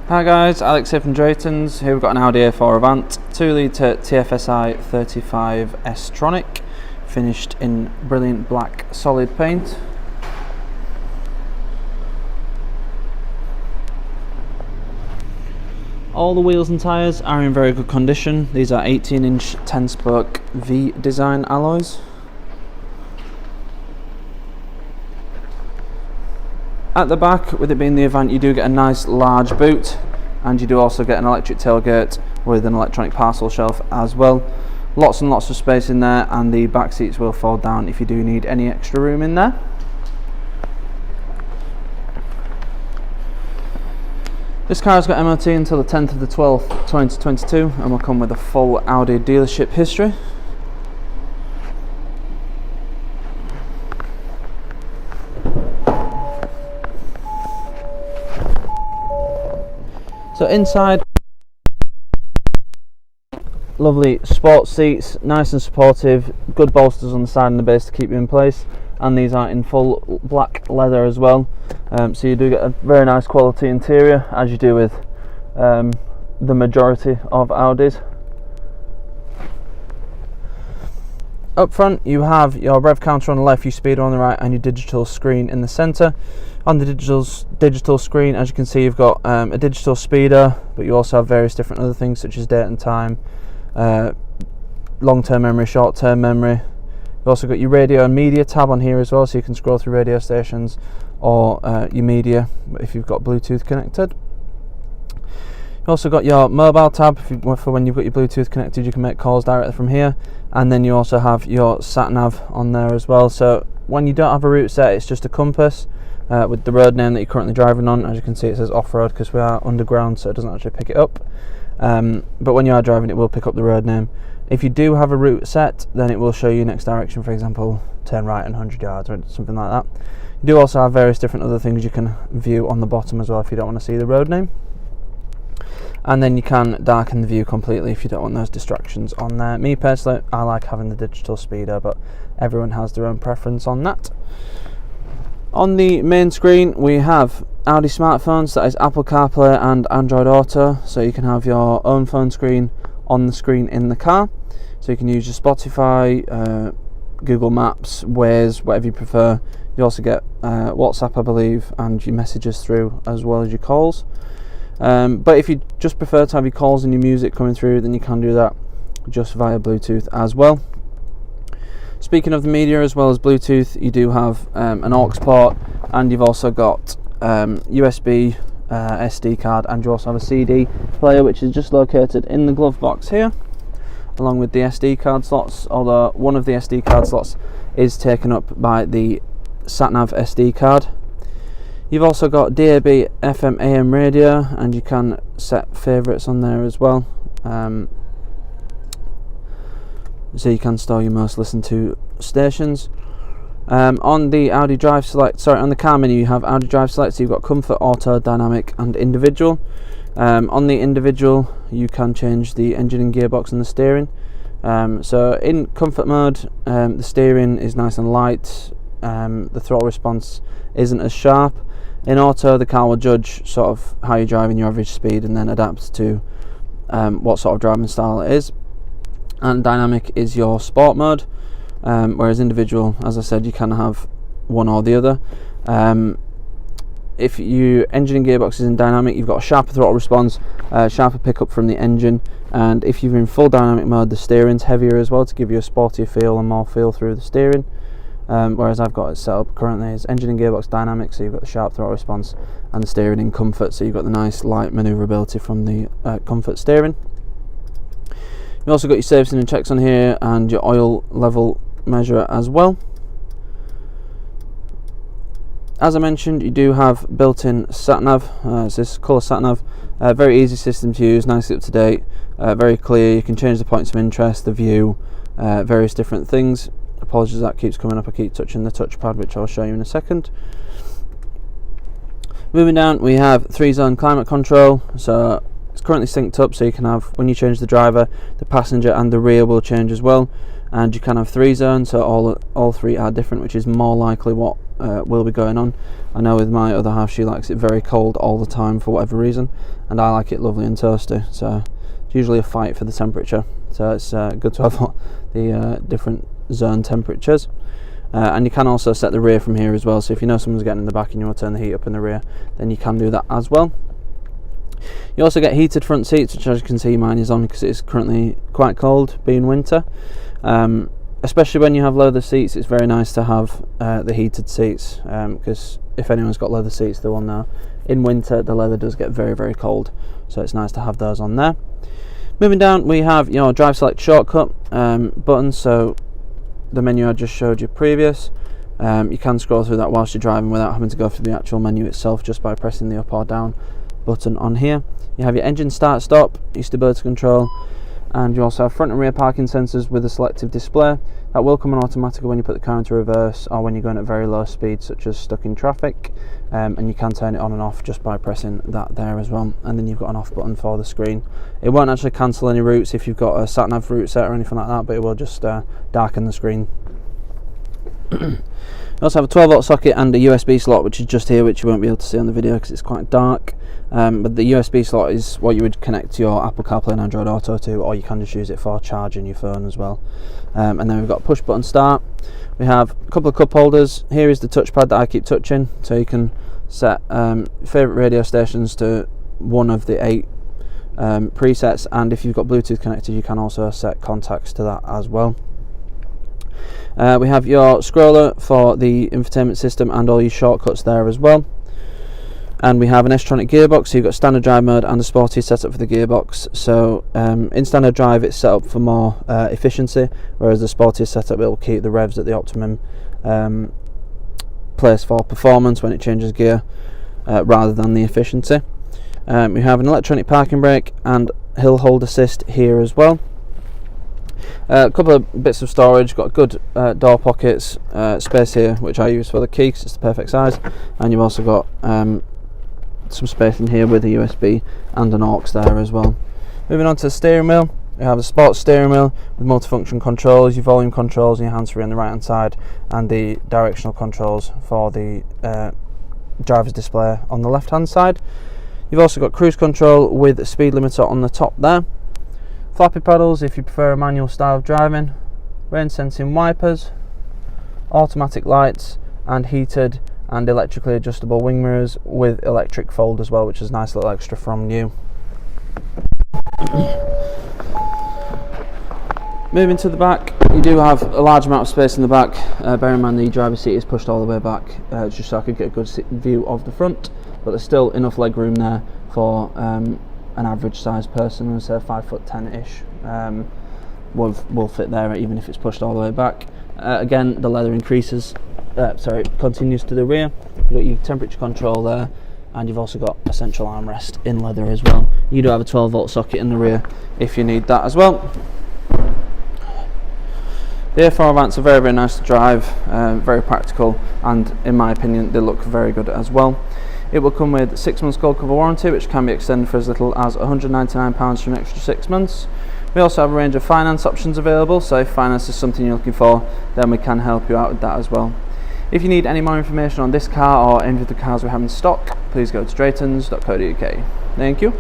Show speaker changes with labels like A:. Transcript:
A: Hi guys, Alex here from Drayton's. Here we've got an Audi A4 Avant 2 litre TFSI 35S Tronic, finished in brilliant black solid paint. All the wheels and tyres are in very good condition. These are 18-inch 10-spoke V design alloys. At the back, with it being the Avant, you do get a nice large boot, and you do also get an electric tailgate with an electronic parcel shelf as well. Lots and lots of space in there, and the back seats will fold down if you do need any extra room in there. This car has got MOT until the 10th of the 12th, 2022, and will come with a full Audi dealership history. So inside, lovely sports seats, nice and supportive, good bolsters on the side and the base to keep you in place, and these are in full black leather as well, so you do get a very nice quality interior, as you do with the majority of Audis. Up front you have your rev counter on the left, your speedo on the right, and your digital screen in the centre. On the digital screen, as you can see, you've got a digital speeder, but you also have various different other things such as date and time, long-term memory, short-term memory. You've also got your radio and media tab on here as well, so you can scroll through radio stations or your media if you've got Bluetooth connected. You've also got your mobile tab for when you've got your Bluetooth connected, you can make calls directly from here, and then you also have your Satnav on there as well. So when you don't have a route set, it's just a compass with the road name that you're currently driving on. As you can see, it says off-road because we are underground, so it doesn't actually pick it up, but when you are driving, it will pick up the road name. If you do have a route set, then it will show you next direction, for example turn right and 100 yards or something like that. You do also have various different other things you can view on the bottom as well if you don't want to see the road name, and then you can darken the view completely if you don't want those distractions on there. Me personally, I like having the digital speeder, but everyone has their own preference on that. On the main screen we have Audi smartphones, that is Apple Carplay and Android Auto, so you can have your own phone screen on the screen in the car, so you can use your Spotify, Google Maps, Waze, whatever you prefer. You also get WhatsApp, I believe, and your messages through as well as your calls. But if you just prefer to have your calls and your music coming through, then you can do that just via Bluetooth as well. Speaking of the media as well as Bluetooth, you do have an aux port, and you've also got USB, SD card, and you also have a CD player, which is just located in the glove box here, along with the SD card slots, although one of the SD card slots is taken up by the Satnav SD card. You've also got DAB, FM, AM radio, and you can set favourites on there as well. So you can store your most listened to stations. On the Audi Drive Select, on the car menu, you have Audi Drive Select, so you've got Comfort, Auto, Dynamic and Individual. On the Individual, you can change the engine and gearbox and the steering. So in Comfort mode, the steering is nice and light, the throttle response isn't as sharp. In Auto, the car will judge sort of how you're driving, your average speed, and then adapt to what sort of driving style it is. And Dynamic is your sport mode, whereas Individual, as I said, you can have one or the other. If your engine and gearbox is in Dynamic, you've got a sharper throttle response, sharper pickup from the engine, and if you're in full Dynamic mode, the steering's heavier as well to give you a sportier feel and more feel through the steering. Whereas I've got it set up currently as engine and gearbox Dynamic, so you've got the sharp throttle response, and the steering in Comfort, so you've got the nice light manoeuvrability from the Comfort steering. You've also got your servicing and checks on here, and your oil level measure as well. As I mentioned, you do have built-in Satnav, so this is colour Satnav, very easy system to use, nicely up to date, very clear. You can change the points of interest, the view, various different things. Apologies that keeps coming up, I keep touching the touchpad, which I'll show you in a second. Moving down, we have 3-zone climate control, so it's currently synced up, so you can have, when you change the driver, the passenger and the rear will change as well. And you can have 3 zones, so all 3 are different, which is more likely what will be going on. I know with my other half, she likes it very cold all the time for whatever reason, and I like it lovely and toasty, so it's usually a fight for the temperature. So it's good to have the different zone temperatures. And you can also set the rear from here as well, so if you know someone's getting in the back and you want to turn the heat up in the rear, then you can do that as well. You also get heated front seats, which as you can see mine is on because it's currently quite cold being winter. Especially when you have leather seats, it's very nice to have the heated seats, because if anyone's got leather seats they will know in winter the leather does get very, very cold, so it's nice to have those on there. Moving down, we have your drive select shortcut button, so the menu I just showed you previous. You can scroll through that whilst you're driving without having to go through the actual menu itself, just by pressing the up or down button on here. You have your engine start stop, your stability control, and you also have front and rear parking sensors with a selective display. That will come on automatically when you put the car into reverse or when you're going at very low speed, such as stuck in traffic, and you can turn it on and off just by pressing that there as well. And then you've got an off button for the screen. It won't actually cancel any routes if you've got a Satnav route set or anything like that, but it will just darken the screen. You also have a 12-volt socket and a USB slot, which is just here, which you won't be able to see on the video because it's quite dark. But the USB slot is what you would connect your Apple Carplay and Android Auto to, or you can just use it for charging your phone as well. And then we've got push button start. We have a couple of cup holders. Here is the touchpad that I keep touching, so you can set favourite radio stations to one of the 8 presets, and if you've got Bluetooth connected you can also set contacts to that as well. We have your scroller for the infotainment system and all your shortcuts there as well. And we have an Tronic gearbox, so you've got standard drive mode and a sporty setup for the gearbox. So in standard drive it's set up for more efficiency, whereas the sporty setup it will keep the revs at the optimum place for performance when it changes gear, rather than the efficiency. We have an electronic parking brake and hill hold assist here as well. A couple of bits of storage, got good door pockets, space here which I use for the key because it's the perfect size, and you've also got some space in here with a USB and an aux there as well. Moving on to the steering wheel, we have a sports steering wheel with multifunction controls, your volume controls and your hands-free on the right hand side, and the directional controls for the driver's display on the left hand side. You've also got cruise control with a speed limiter on the top there. Flappy pedals if you prefer a manual style of driving, rain sensing wipers, automatic lights, and heated and electrically adjustable wing mirrors with electric fold as well, which is a nice little extra from new. Moving to the back, you do have a large amount of space in the back. Bear in mind the driver's seat is pushed all the way back, just so I could get a good view of the front, but there's still enough leg room there for an average sized person, say 5'10"-ish, will fit there even if it's pushed all the way back. Again, the leather continues to the rear. You've got your temperature control there, and you've also got a central armrest in leather as well. You do have a 12-volt socket in the rear if you need that as well. The A4 Avants are very, very nice to drive, very practical, and in my opinion they look very good as well. It will come with 6 months gold cover warranty, which can be extended for as little as £199 for an extra 6 months. We also have a range of finance options available, so if finance is something you're looking for, then we can help you out with that as well. If you need any more information on this car or any of the cars we have in stock, please go to draytons.co.uk. Thank you.